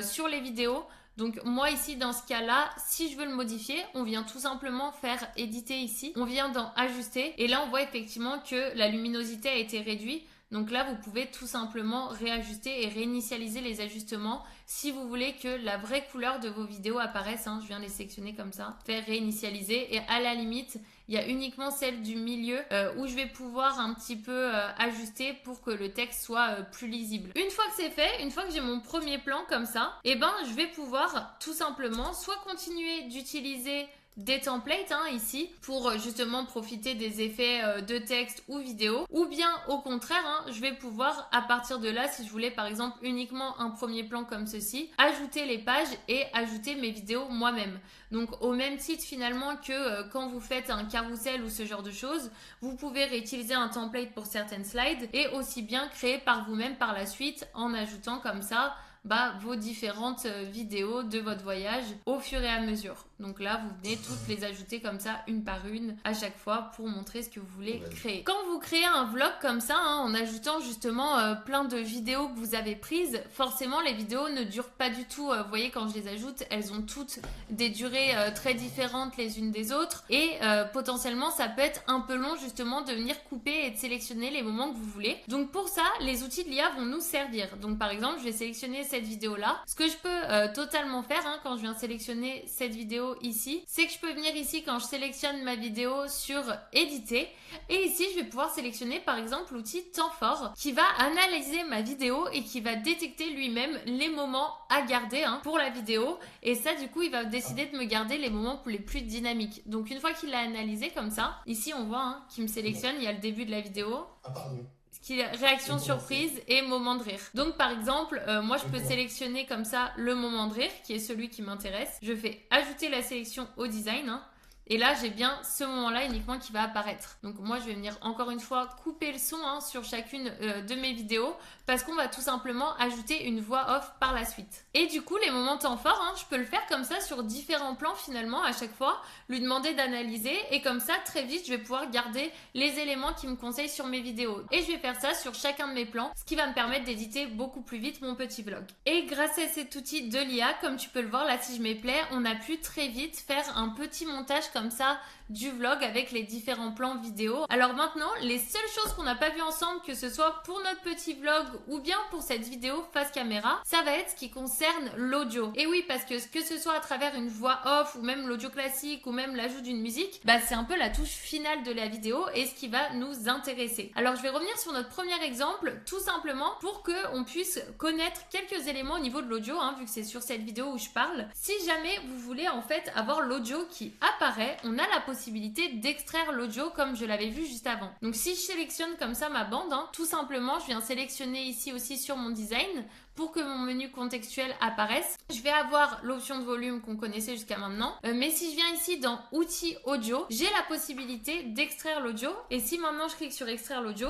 sur les vidéos. Donc moi ici dans ce cas là, si je veux le modifier, on vient tout simplement faire éditer ici, on vient dans ajuster et là on voit effectivement que la luminosité a été réduite. Donc là, vous pouvez tout simplement réajuster et réinitialiser les ajustements si vous voulez que la vraie couleur de vos vidéos apparaisse. Je viens de les sélectionner comme ça, faire réinitialiser et à la limite, il y a uniquement celle du milieu où je vais pouvoir un petit peu ajuster pour que le texte soit plus lisible. Une fois que c'est fait, une fois que j'ai mon premier plan comme ça, je vais pouvoir tout simplement soit continuer d'utiliser des templates ici pour justement profiter des effets de texte ou vidéo, ou bien au contraire je vais pouvoir à partir de là, si je voulais par exemple uniquement un premier plan comme ceci, ajouter les pages et ajouter mes vidéos moi-même. Donc au même titre finalement que quand vous faites un carrousel ou ce genre de choses, vous pouvez réutiliser un template pour certaines slides et aussi bien créer par vous-même par la suite en ajoutant comme ça vos différentes vidéos de votre voyage au fur et à mesure. Donc là, vous venez toutes les ajouter comme ça, une par une, à chaque fois pour montrer ce que vous voulez créer. Quand vous créez un vlog comme ça, en ajoutant justement plein de vidéos que vous avez prises, forcément les vidéos ne durent pas du tout. Vous voyez, quand je les ajoute, elles ont toutes des durées très différentes les unes des autres et potentiellement ça peut être un peu long justement de venir couper et de sélectionner les moments que vous voulez. Donc pour ça, les outils de l'IA vont nous servir. Donc par exemple, je vais sélectionner cette vidéo là. Ce que je peux totalement faire quand je viens sélectionner cette vidéo ici, c'est que je peux venir ici quand je sélectionne ma vidéo sur éditer et ici je vais pouvoir sélectionner par exemple l'outil temps fort qui va analyser ma vidéo et qui va détecter lui-même les moments à garder pour la vidéo et ça du coup il va décider de me garder les moments les plus dynamiques. Donc une fois qu'il l'a analysé comme ça, ici on voit qu'il me sélectionne, il y a le début de la vidéo. Réaction surprise et moment de rire. Donc par exemple, moi je peux sélectionner comme ça le moment de rire qui est celui qui m'intéresse. Je fais ajouter la sélection au design. Et là, j'ai bien ce moment-là uniquement qui va apparaître. Donc moi, je vais venir encore une fois couper le son sur chacune de mes vidéos parce qu'on va tout simplement ajouter une voix off par la suite. Et du coup, les moments temps forts, je peux le faire comme ça sur différents plans finalement à chaque fois, lui demander d'analyser et comme ça, très vite, je vais pouvoir garder les éléments qui me conseillent sur mes vidéos. Et je vais faire ça sur chacun de mes plans, ce qui va me permettre d'éditer beaucoup plus vite mon petit vlog. Et grâce à cet outil de l'IA, comme tu peux le voir là, si je m'y plais, on a pu très vite faire un petit montage comme ça du vlog avec les différents plans vidéo. Alors maintenant, les seules choses qu'on n'a pas vues ensemble, que ce soit pour notre petit vlog ou bien pour cette vidéo face caméra, ça va être ce qui concerne l'audio. Et oui, parce que ce soit à travers une voix off ou même l'audio classique ou même l'ajout d'une musique, c'est un peu la touche finale de la vidéo et ce qui va nous intéresser. Alors je vais revenir sur notre premier exemple, tout simplement pour qu'on puisse connaître quelques éléments au niveau de l'audio, vu que c'est sur cette vidéo où je parle. Si jamais vous voulez en fait avoir l'audio qui apparaît, on a la possibilité d'extraire l'audio comme je l'avais vu juste avant. Donc si je sélectionne comme ça ma bande, tout simplement je viens sélectionner ici aussi sur mon design pour que mon menu contextuel apparaisse. Je vais avoir l'option de volume qu'on connaissait jusqu'à maintenant. Mais si je viens ici dans outils audio, j'ai la possibilité d'extraire l'audio. Et si maintenant je clique sur extraire l'audio,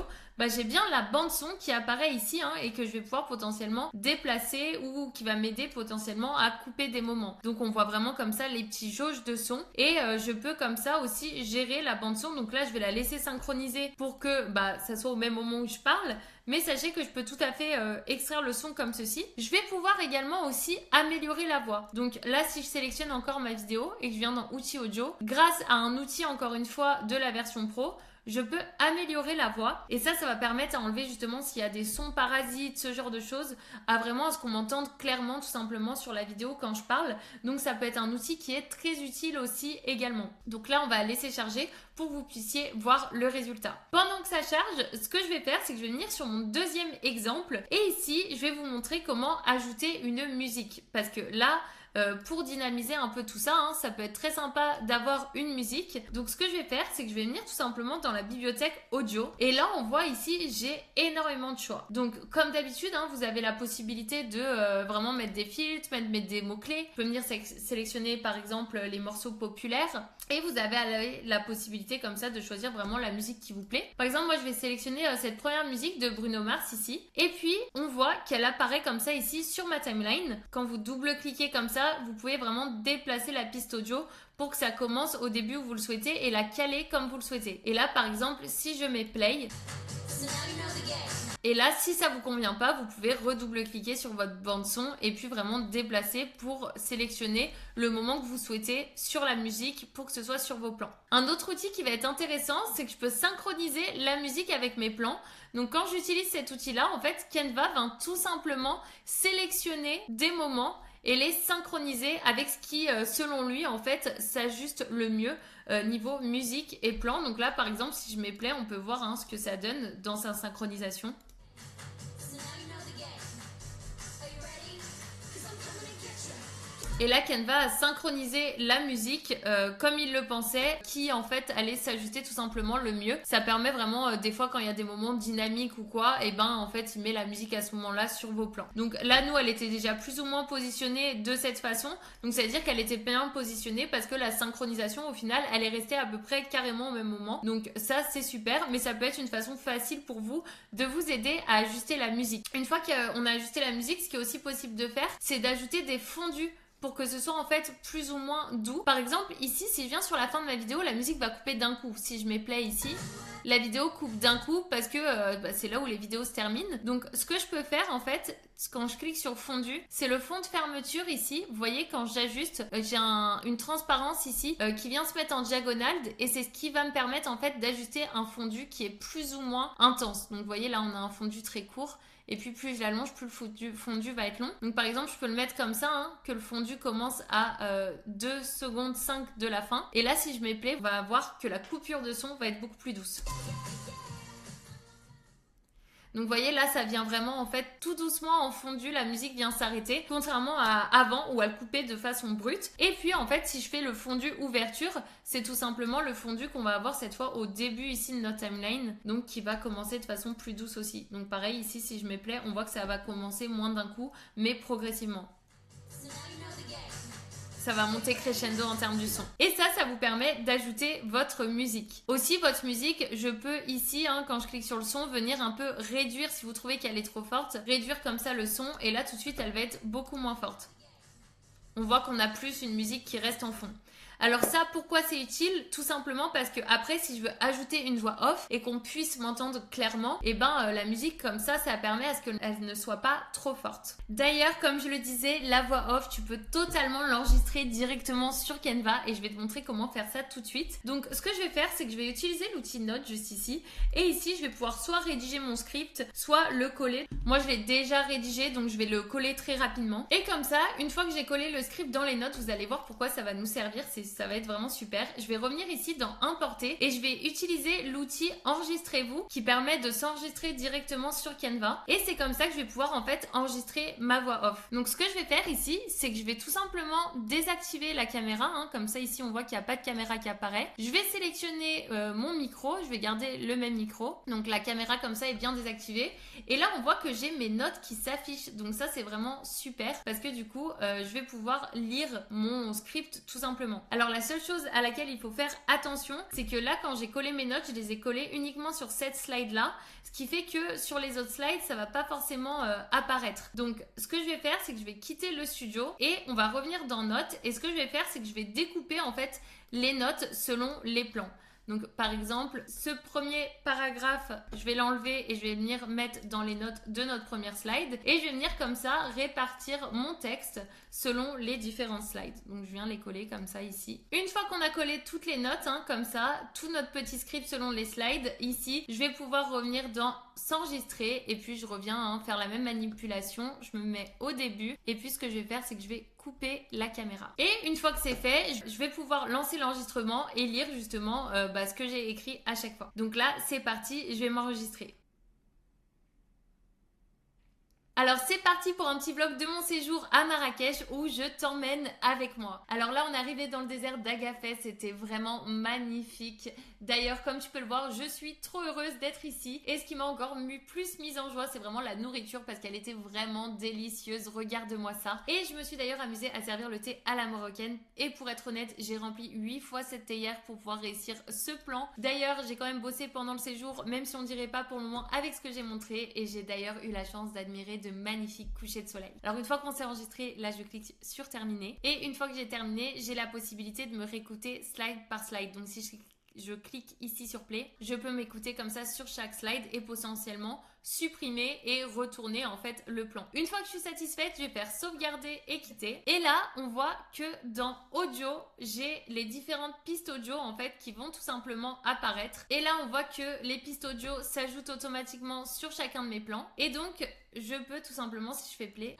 j'ai bien la bande son qui apparaît ici et que je vais pouvoir potentiellement déplacer ou qui va m'aider potentiellement à couper des moments. Donc on voit vraiment comme ça les petits jauges de son et je peux comme ça aussi gérer la bande son. Donc là je vais la laisser synchroniser pour que ça soit au même moment où je parle. Mais sachez que je peux tout à fait extraire le son comme ceci. Je vais pouvoir également aussi améliorer la voix. Donc là, si je sélectionne encore ma vidéo et que je viens dans outils audio, grâce à un outil encore une fois de la version pro, je peux améliorer la voix et ça va permettre à enlever justement s'il y a des sons parasites, ce genre de choses, à vraiment ce qu'on m'entende clairement tout simplement sur la vidéo quand je parle. Donc ça peut être un outil qui est très utile aussi également. Donc là on va laisser charger pour que vous puissiez voir le résultat. Pendant que ça charge, ce que je vais faire c'est que je vais venir sur mon deuxième exemple et ici je vais vous montrer comment ajouter une musique parce que là pour dynamiser un peu tout ça, hein. Ça peut être très sympa d'avoir une musique. Donc ce que je vais faire, c'est que je vais venir tout simplement dans la bibliothèque audio. Et là, on voit ici, j'ai énormément de choix. Donc comme d'habitude, hein, vous avez la possibilité de vraiment mettre des filtres, mettre des mots-clés. Vous pouvez venir sélectionner par exemple les morceaux populaires. Et vous avez la possibilité comme ça de choisir vraiment la musique qui vous plaît. Par exemple, moi je vais sélectionner cette première musique de Bruno Mars ici. Et puis, on voit qu'elle apparaît comme ça ici sur ma timeline. Quand vous double-cliquez comme ça, vous pouvez vraiment déplacer la piste audio pour que ça commence au début où vous le souhaitez et la caler comme vous le souhaitez. Et là, par exemple, si je mets play, et là, si ça vous convient pas, vous pouvez redouble-cliquer sur votre bande son et puis vraiment déplacer pour sélectionner le moment que vous souhaitez sur la musique pour que ce soit sur vos plans. Un autre outil qui va être intéressant, c'est que je peux synchroniser la musique avec mes plans. Donc quand j'utilise cet outil-là, en fait, Canva va tout simplement sélectionner des moments et les synchroniser avec ce qui, selon lui, en fait, s'ajuste le mieux niveau musique et plan. Donc là, par exemple, si je mets play, on peut voir hein, ce que ça donne dans sa synchronisation. Et là, Canva a synchronisé la musique comme il le pensait, qui en fait allait s'ajuster tout simplement le mieux. Ça permet vraiment, des fois quand il y a des moments dynamiques ou quoi, et ben en fait il met la musique à ce moment-là sur vos plans. Donc là, nous, elle était déjà plus ou moins positionnée de cette façon. Donc ça veut dire qu'elle était bien positionnée parce que la synchronisation au final, elle est restée à peu près carrément au même moment. Donc ça, c'est super, mais ça peut être une façon facile pour vous de vous aider à ajuster la musique. Une fois qu'on a ajusté la musique, ce qui est aussi possible de faire, c'est d'ajouter des fondus pour que ce soit en fait plus ou moins doux. Par exemple, ici, si je viens sur la fin de ma vidéo, la musique va couper d'un coup. Si je mets play ici, la vidéo coupe d'un coup parce que c'est là où les vidéos se terminent. Donc, ce que je peux faire en fait, quand je clique sur fondu, c'est le fond de fermeture ici. Vous voyez, quand j'ajuste, j'ai une transparence ici qui vient se mettre en diagonale et c'est ce qui va me permettre en fait d'ajuster un fondu qui est plus ou moins intense. Donc, vous voyez, là, on a un fondu très court. Et puis plus je l'allonge, plus le fondu va être long. Donc par exemple, je peux le mettre comme ça, hein, que le fondu commence à 2 secondes 5 de la fin. Et là, si je mets play, on va voir que la coupure de son va être beaucoup plus douce. Donc vous voyez là, ça vient vraiment en fait tout doucement en fondu, la musique vient s'arrêter, contrairement à avant où elle coupait de façon brute. Et puis en fait, si je fais le fondu ouverture, c'est tout simplement le fondu qu'on va avoir cette fois au début ici de notre timeline, donc qui va commencer de façon plus douce aussi. Donc pareil ici, si je mets play, on voit que ça va commencer moins d'un coup, mais progressivement. Ça va monter crescendo en termes du son. Et ça vous permet d'ajouter votre musique. Aussi, votre musique, je peux ici, hein, quand je clique sur le son, venir un peu réduire, si vous trouvez qu'elle est trop forte, réduire comme ça le son, et là tout de suite, elle va être beaucoup moins forte. On voit qu'on a plus une musique qui reste en fond. Alors ça, pourquoi c'est utile? Tout simplement parce que après, si je veux ajouter une voix off et qu'on puisse m'entendre clairement, et ben la musique comme ça permet à ce qu'elle ne soit pas trop forte. D'ailleurs, comme je le disais, la voix off, tu peux totalement l'enregistrer directement sur Canva et je vais te montrer comment faire ça tout de suite. Donc ce que je vais faire, c'est que je vais utiliser l'outil Note juste ici et ici, je vais pouvoir soit rédiger mon script, soit le coller. Moi, je l'ai déjà rédigé, donc je vais le coller très rapidement. Et comme ça, une fois que j'ai collé le script dans les notes, vous allez voir pourquoi ça va nous servir. Ça va être vraiment super. Je vais revenir ici dans Importer et je vais utiliser l'outil Enregistrez-vous qui permet de s'enregistrer directement sur Canva. Et c'est comme ça que je vais pouvoir en fait enregistrer ma voix off. Donc ce que je vais faire ici, c'est que je vais tout simplement désactiver la caméra. Hein. Comme ça ici on voit qu'il n'y a pas de caméra qui apparaît. Je vais sélectionner mon micro. Je vais garder le même micro. Donc la caméra comme ça est bien désactivée. Et là on voit que j'ai mes notes qui s'affichent. Donc ça c'est vraiment super parce que du coup je vais pouvoir lire mon script tout simplement. Alors la seule chose à laquelle il faut faire attention, c'est que là quand j'ai collé mes notes, je les ai collées uniquement sur cette slide là, ce qui fait que sur les autres slides, ça va pas forcément apparaître. Donc ce que je vais faire, c'est que je vais quitter le studio et on va revenir dans notes et ce que je vais faire, c'est que je vais découper en fait les notes selon les plans. Donc par exemple, ce premier paragraphe, je vais l'enlever et je vais venir mettre dans les notes de notre première slide et je vais venir comme ça répartir mon texte selon les différents slides. Donc je viens les coller comme ça ici. Une fois qu'on a collé toutes les notes, hein, comme ça, tout notre petit script selon les slides, ici, je vais pouvoir revenir dans s'enregistrer et puis je reviens faire la même manipulation. Je me mets au début et puis ce que je vais faire, c'est que je vais couper la caméra. Et une fois que c'est fait, je vais pouvoir lancer l'enregistrement et lire justement ce que j'ai écrit à chaque fois. Donc là, c'est parti, je vais m'enregistrer. Alors c'est parti pour un petit vlog de mon séjour à Marrakech où je t'emmène avec moi. Alors là on est arrivé dans le désert d'Agafès, c'était vraiment magnifique. D'ailleurs comme tu peux le voir je suis trop heureuse d'être ici et ce qui m'a encore plus mise en joie c'est vraiment la nourriture parce qu'elle était vraiment délicieuse, regarde-moi ça. Et je me suis d'ailleurs amusée à servir le thé à la marocaine et pour être honnête j'ai rempli 8 fois cette théière pour pouvoir réussir ce plan. D'ailleurs j'ai quand même bossé pendant le séjour même si on dirait pas pour le moment avec ce que j'ai montré et j'ai d'ailleurs eu la chance d'admirer de magnifiques couchers de soleil. Alors une fois qu'on s'est enregistré, là je clique sur terminer et une fois que j'ai terminé, j'ai la possibilité de me réécouter slide par slide. Donc si je clique ici sur play, je peux m'écouter comme ça sur chaque slide et potentiellement supprimer et retourner en fait le plan. Une fois que je suis satisfaite, je vais faire sauvegarder et quitter. Et là, on voit que dans audio, j'ai les différentes pistes audio en fait qui vont tout simplement apparaître. Et là, on voit que les pistes audio s'ajoutent automatiquement sur chacun de mes plans. Et donc, je peux tout simplement, si je fais play,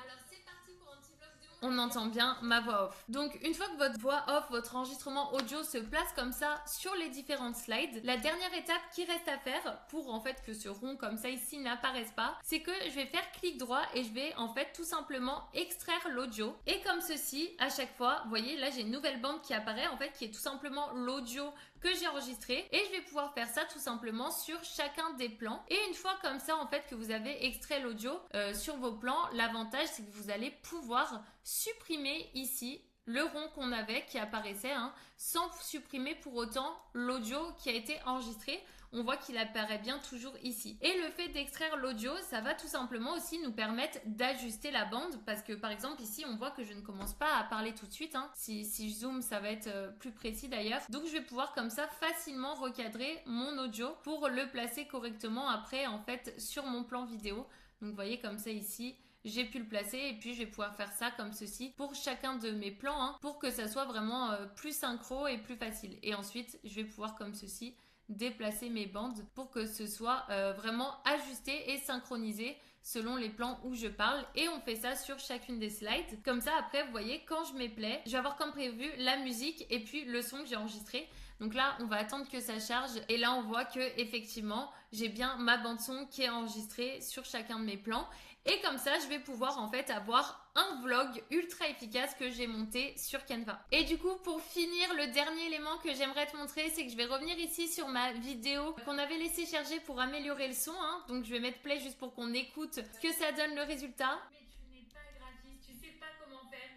on entend bien ma voix off. Donc une fois que votre voix off, votre enregistrement audio se place comme ça sur les différentes slides, la dernière étape qui reste à faire pour en fait que ce rond comme ça ici n'apparaisse pas, c'est que je vais faire clic droit et je vais en fait tout simplement extraire l'audio. Et comme ceci, à chaque fois, vous voyez là j'ai une nouvelle bande qui apparaît en fait qui est tout simplement l'audio que j'ai enregistré et je vais pouvoir faire ça tout simplement sur chacun des plans. Et une fois comme ça en fait que vous avez extrait l'audio sur vos plans, l'avantage c'est que vous allez pouvoir supprimer ici le rond qu'on avait qui apparaissait sans supprimer pour autant l'audio qui a été enregistré. On voit qu'il apparaît bien toujours ici. Et le fait d'extraire l'audio, ça va tout simplement aussi nous permettre d'ajuster la bande parce que par exemple ici, on voit que je ne commence pas à parler tout de suite. Si je zoome, ça va être plus précis d'ailleurs. Donc je vais pouvoir comme ça facilement recadrer mon audio pour le placer correctement après en fait sur mon plan vidéo. Donc vous voyez comme ça ici, j'ai pu le placer et puis je vais pouvoir faire ça comme ceci pour chacun de mes plans pour que ça soit vraiment plus synchro et plus facile. Et ensuite, je vais pouvoir comme ceci déplacer mes bandes pour que ce soit vraiment ajusté et synchronisé selon les plans où je parle et on fait ça sur chacune des slides. Comme ça après vous voyez quand je mets play, je vais avoir comme prévu la musique et puis le son que j'ai enregistré. Donc là on va attendre que ça charge et là on voit que effectivement j'ai bien ma bande son qui est enregistrée sur chacun de mes plans. Et comme ça, je vais pouvoir en fait avoir un vlog ultra efficace que j'ai monté sur Canva. Et du coup, pour finir, le dernier élément que j'aimerais te montrer, c'est que je vais revenir ici sur ma vidéo qu'on avait laissé charger pour améliorer le son. Donc je vais mettre play juste pour qu'on écoute ce que ça donne le résultat.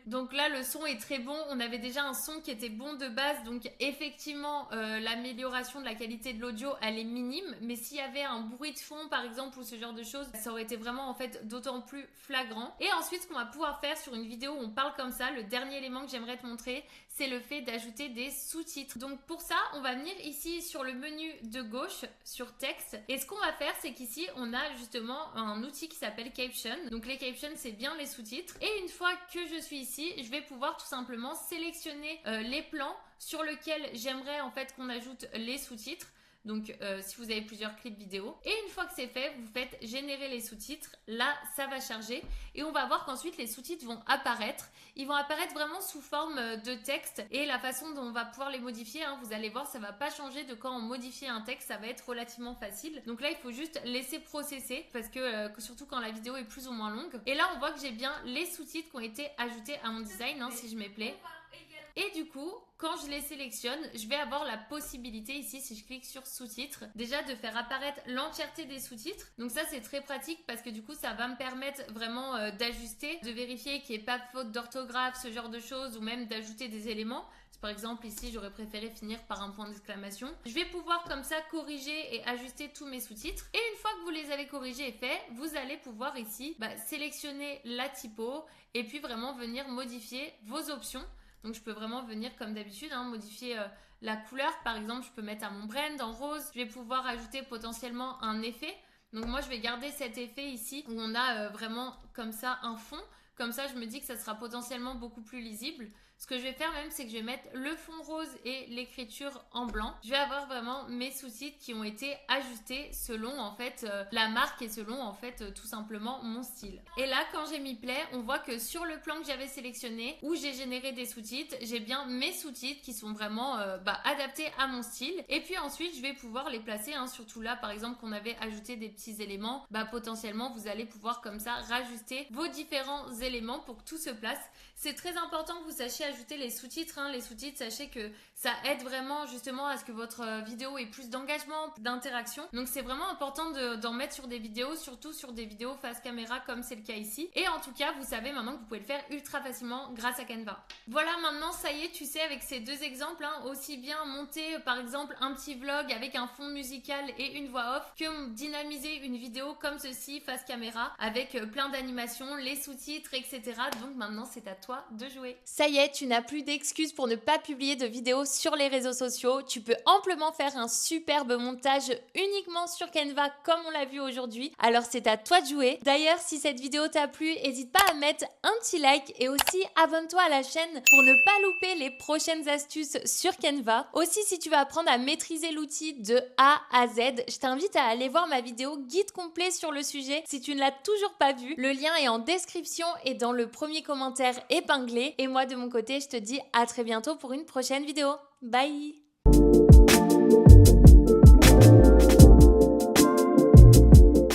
Donc là le son est très bon, on avait déjà un son qui était bon de base donc effectivement l'amélioration de la qualité de l'audio elle est minime mais s'il y avait un bruit de fond par exemple ou ce genre de choses ça aurait été vraiment en fait d'autant plus flagrant. Et ensuite ce qu'on va pouvoir faire sur une vidéo où on parle comme ça, le dernier élément que j'aimerais te montrer c'est le fait d'ajouter des sous-titres. Donc pour ça on va venir ici sur le menu de gauche sur texte et ce qu'on va faire c'est qu'ici on a justement un outil qui s'appelle Caption. Donc les captions c'est bien les sous-titres et une fois que je suis ici je vais pouvoir tout simplement sélectionner les plans sur lesquels j'aimerais en fait qu'on ajoute les sous-titres. Donc si vous avez plusieurs clips vidéo et une fois que c'est fait vous faites générer les sous-titres, là ça va charger et on va voir qu'ensuite les sous-titres vont apparaître. Ils vont apparaître vraiment sous forme de texte et la façon dont on va pouvoir les modifier vous allez voir ça va pas changer de quand on modifie un texte, ça va être relativement facile. Donc là il faut juste laisser processer parce que surtout quand la vidéo est plus ou moins longue. Et là on voit que j'ai bien les sous-titres qui ont été ajoutés à mon design si je mets play. Et du coup, quand je les sélectionne, je vais avoir la possibilité ici, si je clique sur sous-titres, déjà de faire apparaître l'entièreté des sous-titres. Donc ça, c'est très pratique parce que du coup, ça va me permettre vraiment d'ajuster, de vérifier qu'il n'y ait pas de faute d'orthographe, ce genre de choses, ou même d'ajouter des éléments. Par exemple, ici, j'aurais préféré finir par un point d'exclamation. Je vais pouvoir comme ça corriger et ajuster tous mes sous-titres. Et une fois que vous les avez corrigés et faits, vous allez pouvoir ici sélectionner la typo et puis vraiment venir modifier vos options. Donc je peux vraiment venir comme d'habitude modifier la couleur. Par exemple, je peux mettre à mon brand en rose. Je vais pouvoir ajouter potentiellement un effet. Donc moi, je vais garder cet effet ici où on a vraiment comme ça un fond. Comme ça, je me dis que ça sera potentiellement beaucoup plus lisible. Ce que je vais faire même, c'est que je vais mettre le fond rose et l'écriture en blanc. Je vais avoir vraiment mes sous-titres qui ont été ajustés selon en fait la marque et selon en fait tout simplement mon style. Et là, quand j'ai mis play, on voit que sur le plan que j'avais sélectionné où j'ai généré des sous-titres, j'ai bien mes sous-titres qui sont vraiment adaptés à mon style. Et puis ensuite, je vais pouvoir les placer, surtout là par exemple qu'on avait ajouté des petits éléments, potentiellement vous allez pouvoir comme ça rajouter ajuster vos différents éléments pour que tout se place. C'est très important que vous sachiez ajouter les sous-titres. Les sous-titres, sachez que ça aide vraiment justement à ce que votre vidéo ait plus d'engagement, d'interaction. Donc c'est vraiment important d'en mettre sur des vidéos, surtout sur des vidéos face caméra comme c'est le cas ici. Et en tout cas, vous savez maintenant que vous pouvez le faire ultra facilement grâce à Canva. Voilà, maintenant ça y est, tu sais, avec ces deux exemples, aussi bien monter par exemple un petit vlog avec un fond musical et une voix off, que dynamiser une vidéo comme ceci face caméra avec plein d'animations, les sous-titres, etc. Donc maintenant c'est à toi de jouer. Ça y est, tu n'as plus d'excuses pour ne pas publier de vidéos sur les réseaux sociaux. Tu peux amplement faire un superbe montage uniquement sur Canva comme on l'a vu aujourd'hui. Alors c'est à toi de jouer. D'ailleurs, si cette vidéo t'a plu, n'hésite pas à mettre un petit like et aussi abonne-toi à la chaîne pour ne pas louper les prochaines astuces sur Canva. Aussi, si tu veux apprendre à maîtriser l'outil de A à Z, je t'invite à aller voir ma vidéo guide complet sur le sujet si tu ne l'as toujours pas vu. Le lien est en description et dans le premier commentaire épinglé. Et moi de mon côté, je te dis à très bientôt pour une prochaine vidéo. Bye!